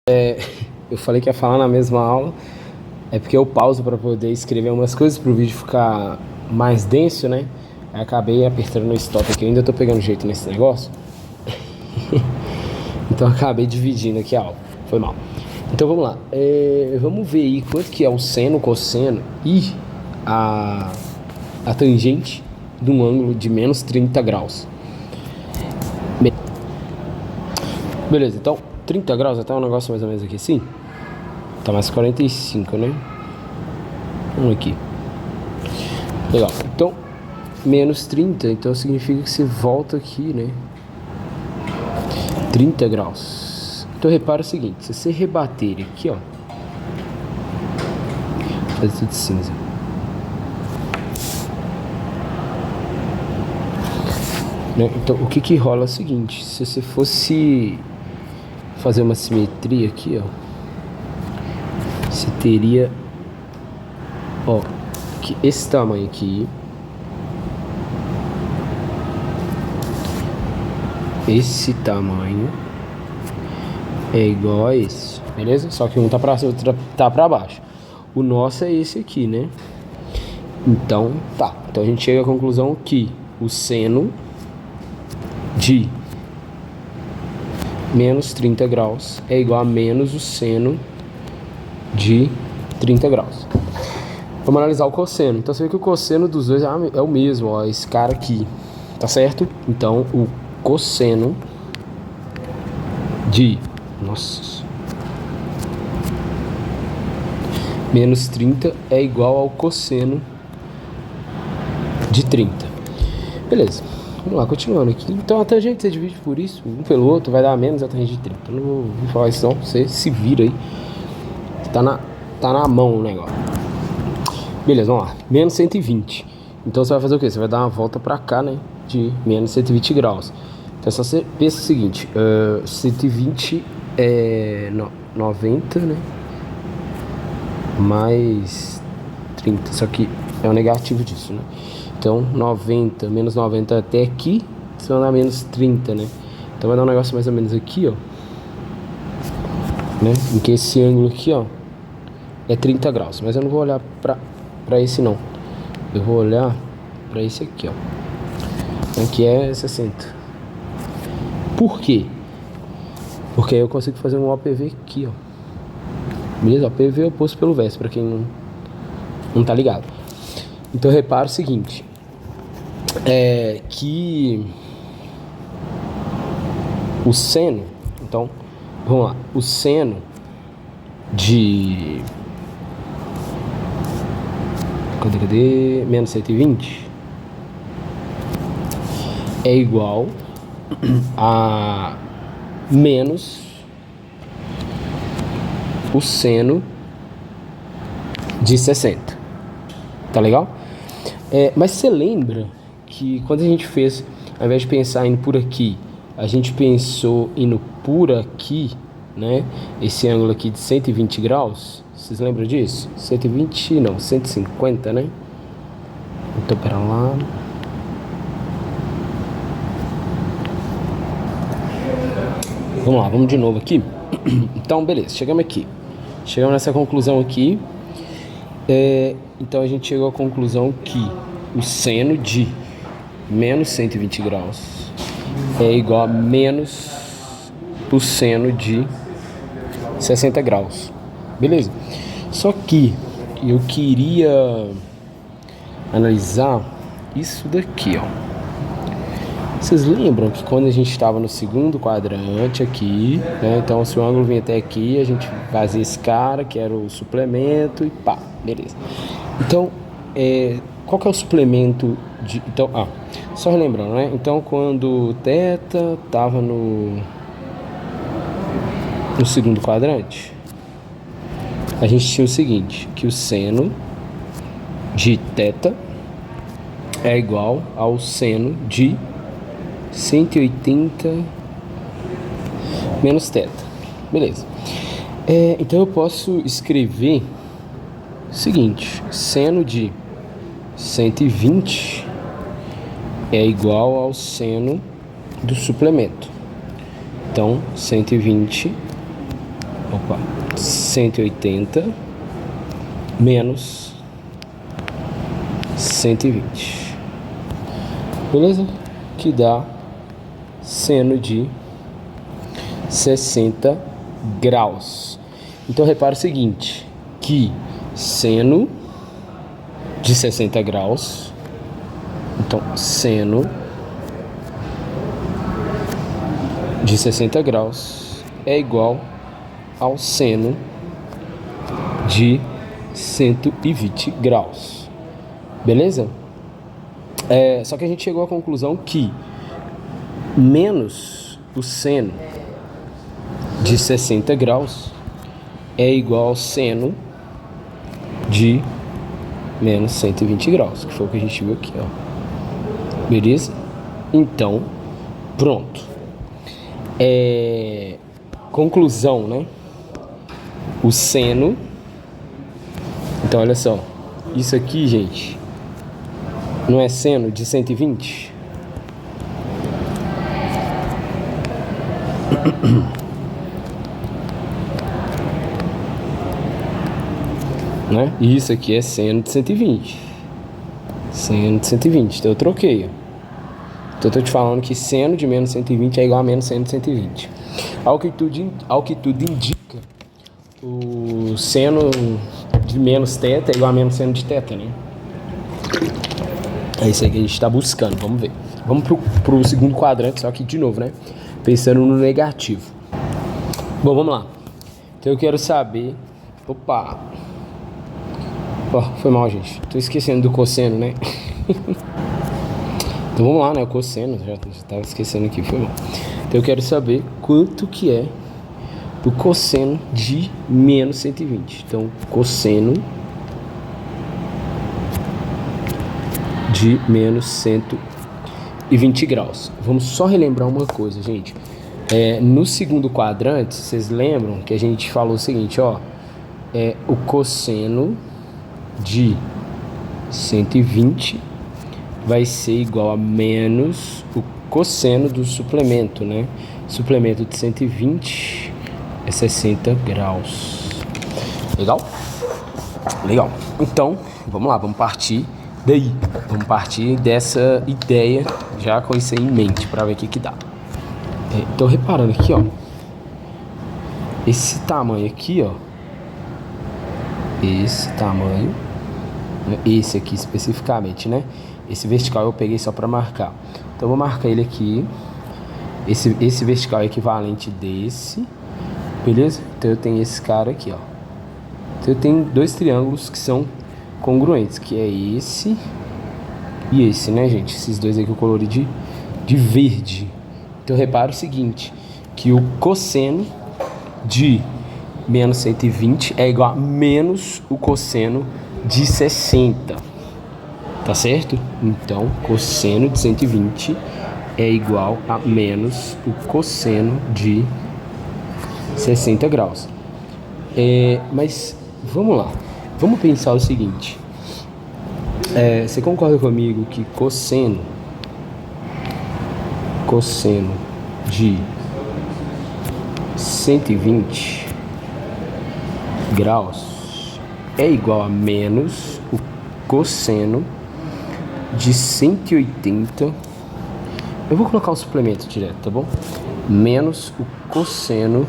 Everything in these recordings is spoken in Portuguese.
Eu falei que ia falar na mesma aula, é porque eu pauso para poder escrever umas coisas para o vídeo ficar mais denso, né? Aí acabei apertando no stop aqui, eu ainda tô pegando jeito nesse negócio. Então acabei dividindo aqui a aula, foi mal. Então vamos lá, vamos ver aí quanto que é o seno, o cosseno e a tangente de um ângulo de menos 30 graus. Beleza, então 30 graus até um negócio mais ou menos aqui assim. Tá mais 45, né? Vamos aqui. Legal. Então, menos 30, então significa que você volta aqui, né? 30 graus. Então repara o seguinte, se você rebater aqui, ó. Fazer tudo cinza. Né? Então, o que rola é o seguinte, se você fosse fazer uma simetria aqui, ó. Você teria, ó, que esse tamanho aqui, esse tamanho é igual a esse, beleza? Só que um tá pra cima, outro tá pra baixo. O nosso é esse aqui, né? Então, tá. Então a gente chega à conclusão que o seno de menos 30 graus é igual a menos o seno de 30 graus. Vamos analisar o cosseno. Então você vê que o cosseno dos dois é o mesmo, ó, esse cara aqui, tá certo? Então o cosseno de, nossa, menos 30 é igual ao cosseno de 30. Beleza, vamos lá, continuando aqui. Então a tangente você divide por isso, um pelo outro, vai dar menos a tangente de 30. Eu não vou falar isso não, você se vira aí. Tá na mão o negócio. Beleza, vamos lá. Menos 120. Então você vai fazer o quê? Você vai dar uma volta pra cá, né? De menos 120 graus. Então só você pensa o seguinte: 120 é 90, né? Mais 30. Só que é o negativo disso, né? Então 90, menos 90 até aqui, você vai dar menos 30, né? Então vai dar um negócio mais ou menos aqui, ó. Né? Em que esse ângulo aqui, ó, é 30 graus. Mas eu não vou olhar pra esse não. Eu vou olhar pra esse aqui, ó. Aqui é 60. Por quê? Porque aí eu consigo fazer um OPV aqui, ó. Beleza? OPV é oposto pelo verso, pra quem não tá ligado. Então repara o seguinte. Que o seno, então, vamos lá. O seno de menos 120 é igual a menos o seno de 60. Tá legal? Mas você lembra que quando a gente fez, ao invés de pensar indo por aqui, a gente pensou indo por aqui, né? Esse ângulo aqui de 120 graus. Vocês lembram disso? 120 não, 150, né? Então, pera lá. Vamos lá, vamos de novo aqui. Então, beleza, chegamos aqui. Chegamos nessa conclusão aqui. Então a gente chegou à conclusão que o seno de menos 120 graus é igual a menos o seno de 60 graus. Beleza? Só que eu queria analisar isso daqui, ó. Vocês lembram que quando a gente estava no segundo quadrante aqui, né? Então se o ângulo vinha até aqui, a gente fazia esse cara, que era o suplemento e pá, beleza. Então, qual que é o suplemento de... Então, só relembrando, né? Então quando o θ estava no segundo quadrante, a gente tinha o seguinte, que o seno de θ é igual ao seno de 180 menos θ. Beleza. Então eu posso escrever o seguinte, seno de 120 é igual ao seno do suplemento. Então 120 Opa, 180 menos 120. Beleza? Que dá seno de 60 graus. Então repara o seguinte, que seno de 60 graus, então seno de 60 graus é igual ao seno de 120 graus. Beleza? Só que a gente chegou à conclusão que menos o seno de 60 graus é igual ao seno de menos 120 graus, que foi o que a gente viu aqui, ó. Beleza? Então, pronto. Conclusão, né? O seno. Então, olha só. Isso aqui, gente, não é seno de 120? Né? E isso aqui é seno de 120. Seno de 120. Então eu troquei, ó. Então eu tô te falando que seno de menos 120 é igual a menos seno de 120. Ao que tudo indica, o seno de menos θ é igual a menos seno de θ, né? É isso aí que a gente tá buscando, vamos ver. Vamos pro segundo quadrante, só que de novo, né? Pensando no negativo. Bom, vamos lá. Então eu quero saber... Opa! Ó, foi mal, gente. Tô esquecendo do cosseno, né? Então vamos lá, né? O cosseno, já tava esquecendo aqui, foi mal. Então eu quero saber quanto que é o cosseno de menos 120. Então, cosseno de menos 120 graus. Vamos só relembrar uma coisa, gente. No segundo quadrante, vocês lembram que a gente falou o seguinte, ó. O cosseno de 120 vai ser igual a menos o cosseno do suplemento, né? Suplemento de 120 é 60 graus. Legal? Legal. Então, vamos lá, vamos partir daí. Vamos partir dessa ideia já com isso aí em mente para ver o que dá. Tô reparando aqui, ó. Esse tamanho aqui, ó. Esse tamanho, esse aqui especificamente, né? Esse vertical eu peguei só para marcar. Então eu vou marcar ele aqui. Esse vertical é equivalente desse, beleza? Então eu tenho esse cara aqui, ó. Então eu tenho dois triângulos que são congruentes, que é esse e esse, né, gente? Esses dois aí que eu colori de verde. Então repara o seguinte, que o cosseno de menos 120 é igual a menos o cosseno de 60, tá certo? Então, cosseno de 120 é igual a menos o cosseno de 60 graus. Mas, vamos lá. Vamos pensar o seguinte. Você concorda comigo que cosseno de 120 graus é igual a menos o cosseno de 180. Eu vou colocar o suplemento direto, tá bom? Menos o cosseno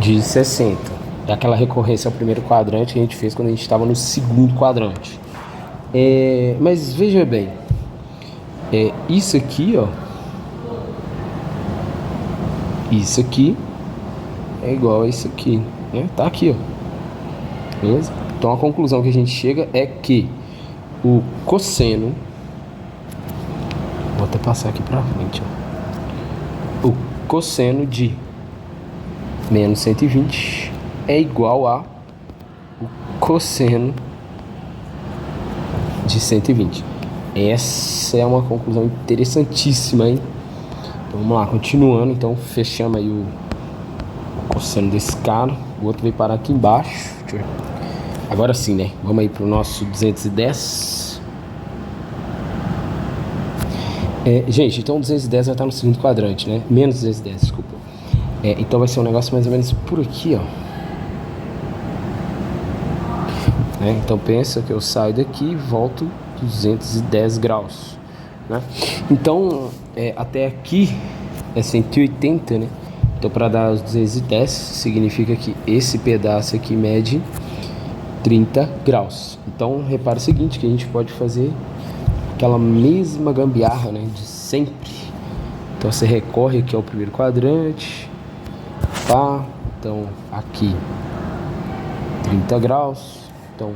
de 60. É aquela recorrência ao primeiro quadrante que a gente fez quando a gente estava no segundo quadrante. Mas veja bem, isso aqui, ó. Isso aqui é igual a isso aqui, né? Tá aqui, ó. Beleza? Então a conclusão que a gente chega é que o cosseno, vou até passar aqui pra frente, ó. O cosseno de menos 120 é igual a o cosseno de 120. Essa é uma conclusão interessantíssima, hein? Então vamos lá, continuando. Então fechamos aí o cosseno desse cara. O outro veio parar aqui embaixo. Agora sim, né? Vamos aí pro nosso 210. Gente, então 210 vai estar no segundo quadrante, né? Menos 210, desculpa. Então vai ser um negócio mais ou menos por aqui, ó. Então pensa que eu saio daqui e volto 210 graus, né? Então até aqui é 180, né? Então para dar os 210 significa que esse pedaço aqui mede 30 graus. Então repara o seguinte, que a gente pode fazer aquela mesma gambiarra, né, de sempre. Então você recorre aqui ao primeiro quadrante, tá? Então aqui 30 graus. Então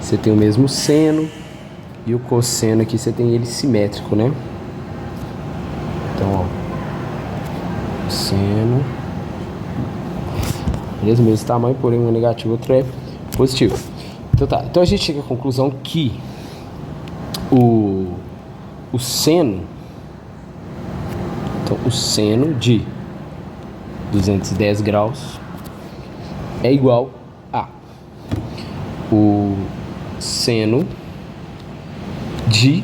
você tem o mesmo seno e o cosseno aqui você tem ele simétrico, né? Então, ó, seno, mesmo tamanho, porém um é negativo, outro é positivo. Então tá, então a gente chega à conclusão que o seno, então o seno de 210 graus é igual a o seno de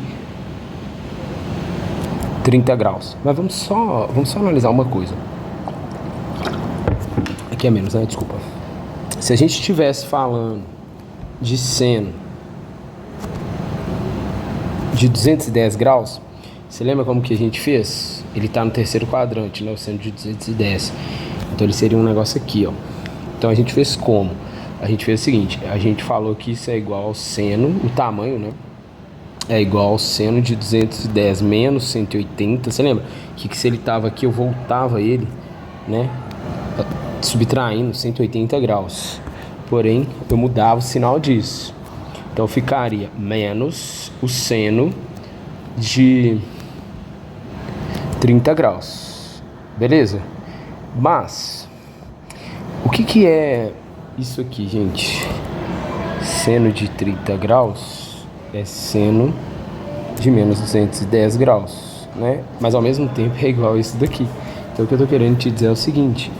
30 graus. Mas vamos só analisar uma coisa. Aqui é menos, né? Desculpa. Se a gente estivesse falando de seno de 210 graus, você lembra como que a gente fez? Ele está no terceiro quadrante, né? O seno de 210. Então ele seria um negócio aqui, ó. Então a gente fez como? A gente fez o seguinte, a gente falou que isso é igual ao seno, o tamanho, né? É igual ao seno de 210 menos 180. Você lembra? Que se ele estava aqui, eu voltava ele, né? Subtraindo 180 graus. Porém, eu mudava o sinal disso. Então ficaria menos o seno de 30 graus. Beleza? Mas o que é isso aqui, gente? Seno de 30 graus é seno de menos 210 graus, né? Mas ao mesmo tempo é igual a isso daqui. Então o que eu tô querendo te dizer é o seguinte,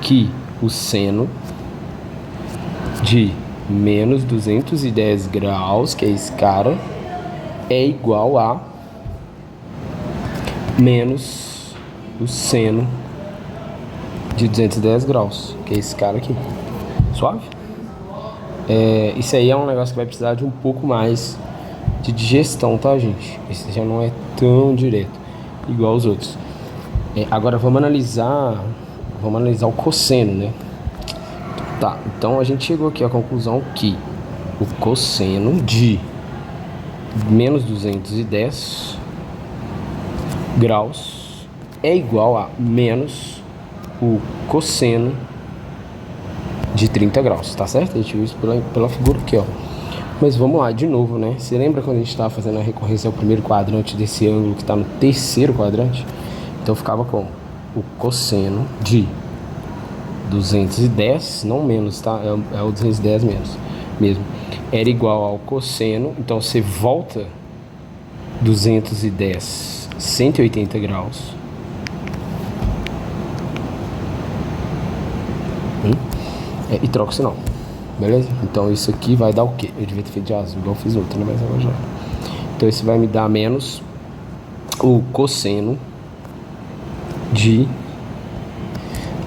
que o seno de menos 210 graus, que é esse cara, é igual a menos o seno de 210 graus, que é esse cara aqui. Suave? Isso aí é um negócio que vai precisar de um pouco mais de digestão, tá, gente? Esse já não é tão direto, igual os outros. Agora vamos analisar o cosseno, né? Tá, então a gente chegou aqui à conclusão que o cosseno de menos 210 graus é igual a menos o cosseno de 30 graus, tá certo? A gente viu isso pela figura aqui, ó. Mas vamos lá, de novo, né? Você lembra quando a gente estava fazendo a recorrência ao primeiro quadrante desse ângulo que está no terceiro quadrante? Então ficava como? O cosseno de 210, não menos, tá? É o 210 menos mesmo. Era igual ao cosseno, então você volta 210, 180 graus. E troca o sinal. Beleza? Então isso aqui vai dar o quê? Eu devia ter feito de azul, igual eu fiz outro, né? Mas agora já. Então isso vai me dar menos o cosseno de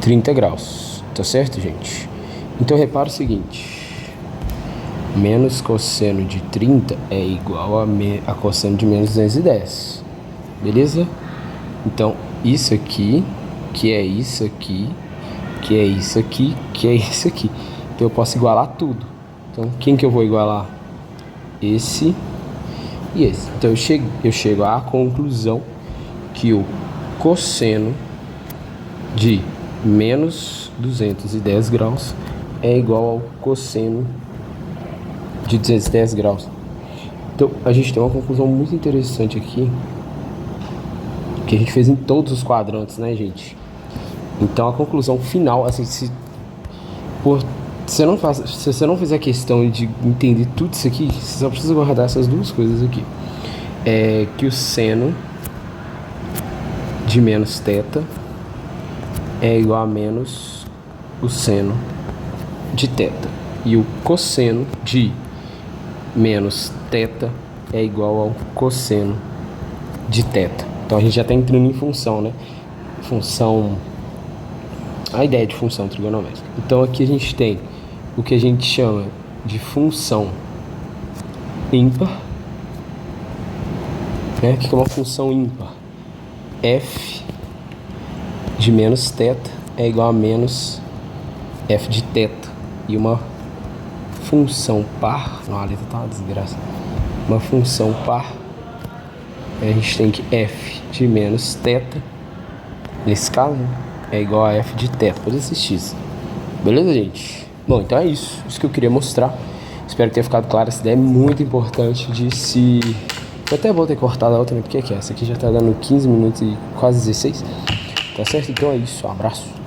30 graus. Tá certo, gente? Então repara o seguinte. Menos cosseno de 30 é igual a cosseno de menos 210. Beleza? Então isso aqui, que é isso aqui, que é isso aqui, que é isso aqui. Então eu posso igualar tudo. Então quem que eu vou igualar? Esse e esse. Então eu chego à conclusão que o cosseno de menos 210 graus é igual ao cosseno de 210 graus. Então a gente tem uma conclusão muito interessante aqui, que a gente fez em todos os quadrantes, né, gente? Então a conclusão final, assim, se você não fizer questão de entender tudo isso aqui, você só precisa guardar essas duas coisas aqui. É que o seno de menos θ é igual a menos o seno de θ. E o cosseno de menos θ é igual ao cosseno de θ. Então a gente já está entrando em função, né? Função a ideia de função trigonométrica. Então aqui a gente tem o que a gente chama de função ímpar, né? O que é uma função ímpar? F de menos θ é igual a menos f de θ. E uma função par, não, a letra tá uma desgraça. Uma função par, a gente tem que f de menos θ, nesse caso, né, é igual a f de θ, por esse x. Beleza, gente? Bom, então é isso que eu queria mostrar. Espero que tenha ficado claro. Essa ideia é muito importante de se... Eu até vou ter cortado a outra, né? Porque essa aqui já tá dando 15 minutos e quase 16. Tá certo? Então é isso. Um abraço.